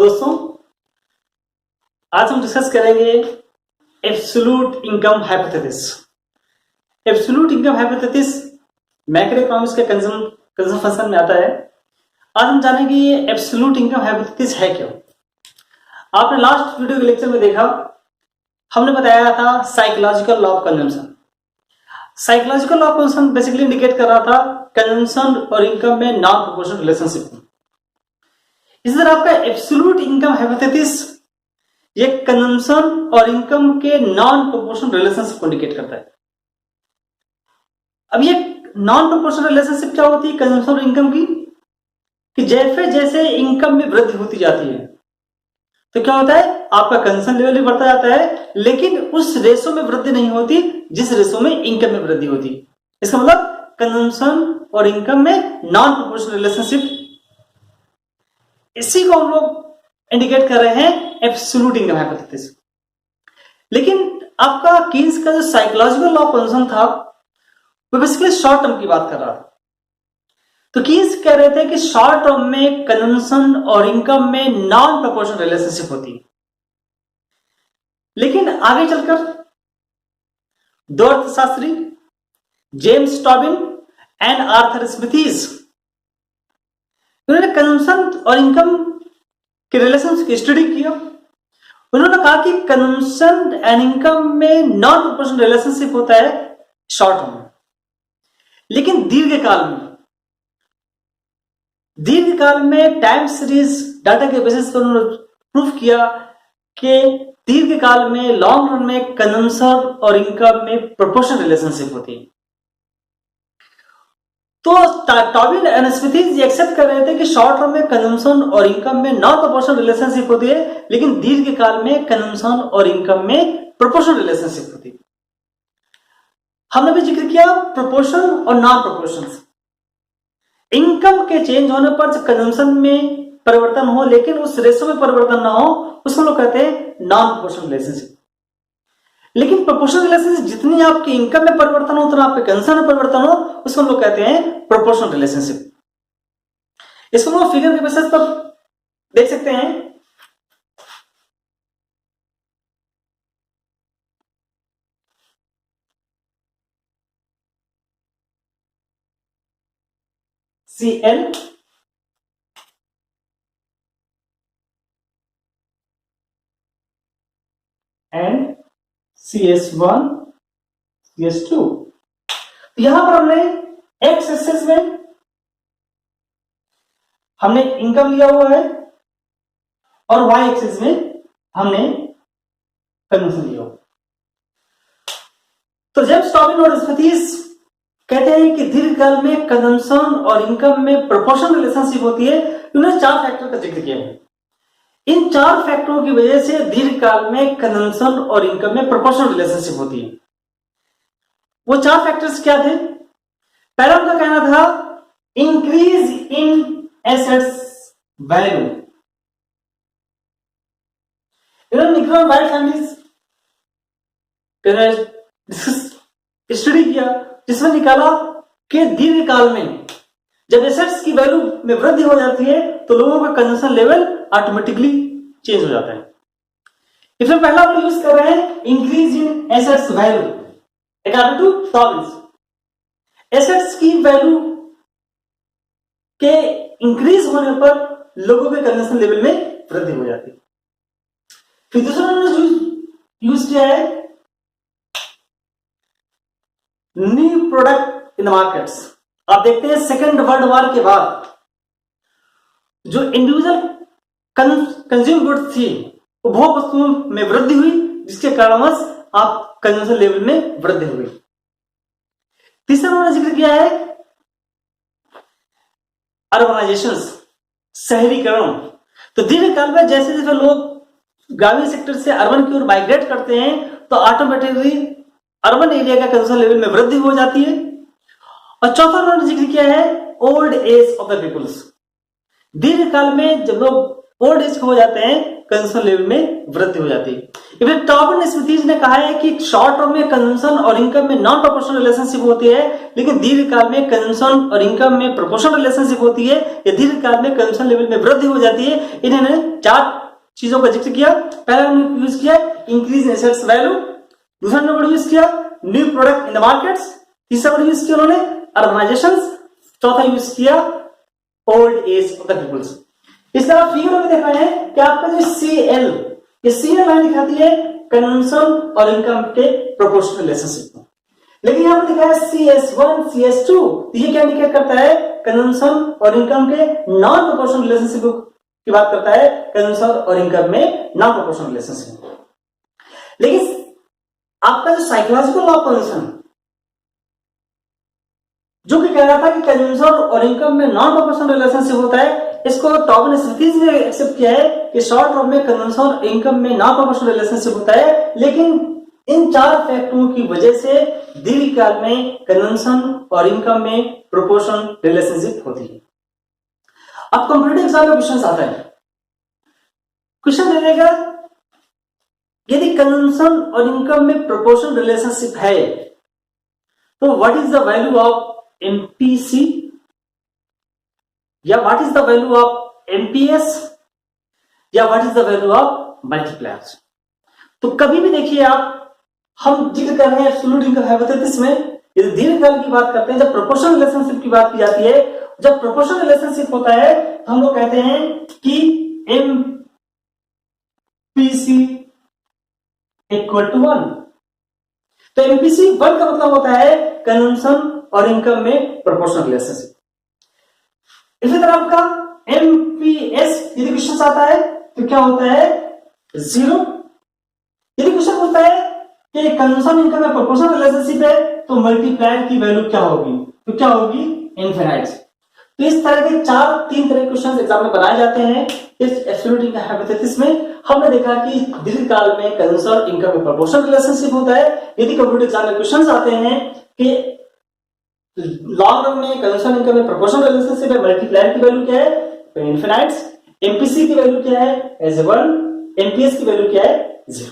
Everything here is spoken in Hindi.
दोस्तों, आज हम डिस्कस करेंगे absolute income hypothesis. Absolute income hypothesis macro economics के कंजम्पशन फंक्शन में आता है। आज हम जानेंगे ये एब्सोल्यूट इनकम हाइपोथेसिस है क्यों। आपने लास्ट वीडियो के लेक्चर में देखा, हमने बताया था psychological law of consumption. Psychological law of consumption basically indicate कर रहा था कंजम्पशन और इनकम में नॉन प्रोपोर्शनल रिलेशनशिप। इसी तरह आपका एब्सोल्यूट इनकम हाइपोथेसिस ये कंजम्पशन और इनकम के नॉन प्रोपोर्शनल रिलेशनशिप को इंडिकेट करता है। अब ये नॉन प्रोपोर्शनल रिलेशनशिप क्या होती है कंजम्पशन और इनकम की, कि जैसे जैसे इनकम में वृद्धि होती जाती है तो क्या होता है, आपका कंजम्पशन लेवल भी बढ़ता जाता है, लेकिन उस रेशो में वृद्धि नहीं होती जिस रेशो में इनकम में वृद्धि होती। इसका मतलब कंजम्पशन और इनकम में नॉन प्रोपोर्शनल रिलेशनशिप, इसी को हम लोग इंडिकेट कर रहे हैं एब्सोल्यूट इनकम हाइपोथेसिस। लेकिन आपका कीन्स का जो साइकोलॉजिकल लॉ ऑफ कंजम्पशन था वो बेसिकली शॉर्ट टर्म की बात कर रहा था। तो कीन्स कह रहे थे कि शॉर्ट टर्म में कंजम्पशन और इनकम में नॉन प्रोपोर्शनल रिलेशनशिप होती है, लेकिन आगे चलकर दो अर्थशास्त्री जेम्स टॉबिन एंड आर्थर स्मिथीज, उन्होंने कंजम्पशन और इनकम के रिलेशन की स्टडी किया। उन्होंने कहा कि कंजम्पशन एंड इनकम में नॉन प्रोपोर्शनल रिलेशनशिप होता है शॉर्ट टर्म में, लेकिन दीर्घकाल में टाइम सीरीज डाटा के बेसिस पर उन्होंने प्रूव किया कि दीर्घकाल में लॉन्ग रन में कंजम्पशन और इनकम में प्रोपोर्शनल रिलेशनशिप होती है। तो टॉबिन एंड स्मिथीज एक्सेप्ट कर रहे थे कि शॉर्ट टर्म में कंजम्पशन और इनकम में नॉन प्रोपोर्शनल रिलेशनशिप होती है, लेकिन दीर्घकाल में कंजम्पशन और इनकम में प्रोपोर्शनल रिलेशनशिप होती है। हमने भी जिक्र किया प्रोपोर्शन और नॉन प्रोपोर्शन। इनकम के चेंज होने पर कंजम्पशन में परिवर्तन हो लेकिन उस रेशो में परिवर्तन ना हो, उसको लोग कहते हैं नॉन प्रोपोर्शनल रिलेशनशिप। लेकिन प्रोपोर्शनल रिलेशनशिप जितनी आपकी इनकम में परिवर्तन हो उतना आपके कंजम्पशन में परिवर्तन हो, उसको हम लोग कहते हैं प्रोपोर्शनल रिलेशनशिप। इसको हम लोग फिगर के बेसिस पर देख सकते हैं। CL and CS1 CS2। यहां पर हमने एक्स एक्सिस में हमने इनकम लिया हुआ है और वाई एक्सिस में हमने कंजम्पशन लिया हुआ। तो जेम्स टॉबिन और स्मिथीज कहते हैं कि दीर्घकाल में कंजम्पशन और इनकम में प्रोपोर्शनल रिलेशनशिप होती है। उन्होंने 4 फैक्टर का जिक्र किया है। इन 4 फैक्टरों की वजह से दीर्घकाल में कंजम्पशन और इनकम में प्रोपोर्शनल रिलेशनशिप होती है। वो 4 फैक्टर्स क्या थे? पहला उनका कहना था इंक्रीज इन एसेट्स वैल्यू। इन्होंने निकल और वाइट फैमिलीज स्टडी किया, जिसमें निकाला कि दीर्घकाल में जब एसेट्स की वैल्यू में वृद्धि हो जाती है तो लोगों का कंजम्पशन लेवल ऑटोमेटिकली चेंज हो जाता है। इसमें पहला वर्ड यूज कर रहे हैं increase in assets value according to Tobin. Assets की वैल्यू के इंक्रीज होने पर लोगों के कंजम्पशन लेवल में वृद्धि हो जाती है। फिर दूसरा उन्होंने यूज किया है new product in the markets. आप देखते हैं सेकेंड वर्ल्ड वॉर के बाद जो इंडिविजुअल कंज्यूम गुड्स थी उपभोग वस्तुओं में वृद्धि हुई, जिसके कारणवश आप कंजम्पशन लेवल में वृद्धि हुई। तीसरा उन्होंने जिक्र किया है अर्बनाइजेशन, शहरीकरण। तो दीर्घकाल में जैसे जैसे लोग ग्रामीण सेक्टर से अर्बन की ओर माइग्रेट करते हैं तो ऑटोमेटिकली अर्बन एरिया का कंजम्पशन लेवल में वृद्धि हो जाती है। और चौथा उन्होंने जिक्र किया है old age of the peoples. दीर्घकाल में जब लोग ओल्ड एज हो जाते हैं, कंजम्पशन लेवल में वृद्धि हो जाती है। इवन टॉबन स्मिथीज ने कहा है कि शॉर्ट टर्म में कंजम्पशन और इनकम में नॉन प्रोपोर्शनल रिलेशनशिप होती है, लेकिन दीर्घकाल में कंजम्पशन और इनकम में प्रोपोर्शनल रिलेशनशिप होती है, या दीर्घकाल में कंजम्पशन लेवल में वृद्धि हो जाती है। इन्होंने 4 चीजों का जिक्र किया। पहला उन्होंने यूज किया इंक्रीज इन एसेट्स वैल्यू, दूसरा नंबर यूज किया new product in the markets, तीसरा वर्ड यूज किया उन्होंने अर्बनाइजेशन, चौथा यूज किया old age of the peoples. इस तरह फिगर में देखा है कि आपका जो CL, ये CL लाइन दिखाती है कंजम्पशन और इनकम के प्रोपोर्शनल रिलेशनशिप को, लेकिन यहां पर दिखा है CS1 CS2, तो ये क्या इंडिकेट करता है कंजम्पशन और इनकम के नॉन प्रोपोर्शनल रिलेशनशिप की बात करता है, कंजम्पशन और इनकम में नॉन प्रोपोर्शनल रिलेशनशिप। लेकिन आपका जो साइकोलॉजिकल लॉ ऑफ कंजम्पशन जो कि कह रहा था कि कंजम्पशन और इनकम में नॉन प्रोपोर्शनल रिलेशनशिप होता है, इसको टॉबन स्मिथीज ने एक्सेप्ट किया है कि शॉर्ट टर्म में कंजम्पशन और इनकम में नॉन प्रोपोर्शनल रिलेशनशिप होता है, लेकिन इन 4 फैक्टरों की वजह से दीर्घकाल में कंजम्पशन और इनकम में प्रोपोर्शनल रिलेशनशिप होती है। अब कॉम्पिटिटिव एग्जाम में क्वेश्चन आता है, क्वेश्चन रहेगा यदि कंजम्पशन और इनकम में प्रोपोर्शनल रिलेशनशिप है तो what is the value of MPC या what is the value of MPS या what is the value of multipliers. तो कभी भी देखिए आप, हम जिक्र कर रहे हैं एब्सोल्यूट इनकम हाइपोथेसिस में, यदि दीर्घकाल की बात करते हैं, जब प्रोपोर्शनल रिलेशनशिप की बात की जाती है, जब प्रोपोर्शनल रिलेशनशिप होता है तो हम लोग कहते हैं कि MPC इक्वल टू 1। तो MPC 1 का मतलब होता है कंजम्पशन और इनकम में प्रोपोर्शनल रिलेशनशिप। इसी तरह आपका MPS यदि क्वेश्चन आता है तो क्या होता है 0। यदि क्वेश्चन होता है कि कंजम्पशन इनकम में प्रोपोर्शनल रिलेशनशिप है तो मल्टीप्लायर की वैल्यू क्या होगी, तो क्या होगी इनफिनाइट। तो इस तरह के 3 तरह के क्वेश्चन एग्जाम में बनाए जाते हैं। इस एब्सोल्यूट इनकम हाइपोथेसिस में हमने देखा कि दीर्घकाल में कंजम्पशन और इनकम में प्रोपोर्शनल रिलेशनशिप होता है। यदि कॉम्पिटिटिव एग्जाम में क्वेश्चंस आते हैं कि लॉन्ग रन में कंजम्पशन इनकम में प्रोपोर्शनल रिलेशनशिप है, मल्टीप्लायर की वैल्यू क्या है तो इनफिनाइट, MPC की वैल्यू क्या है एज 1, MPS की वैल्यू क्या है 0।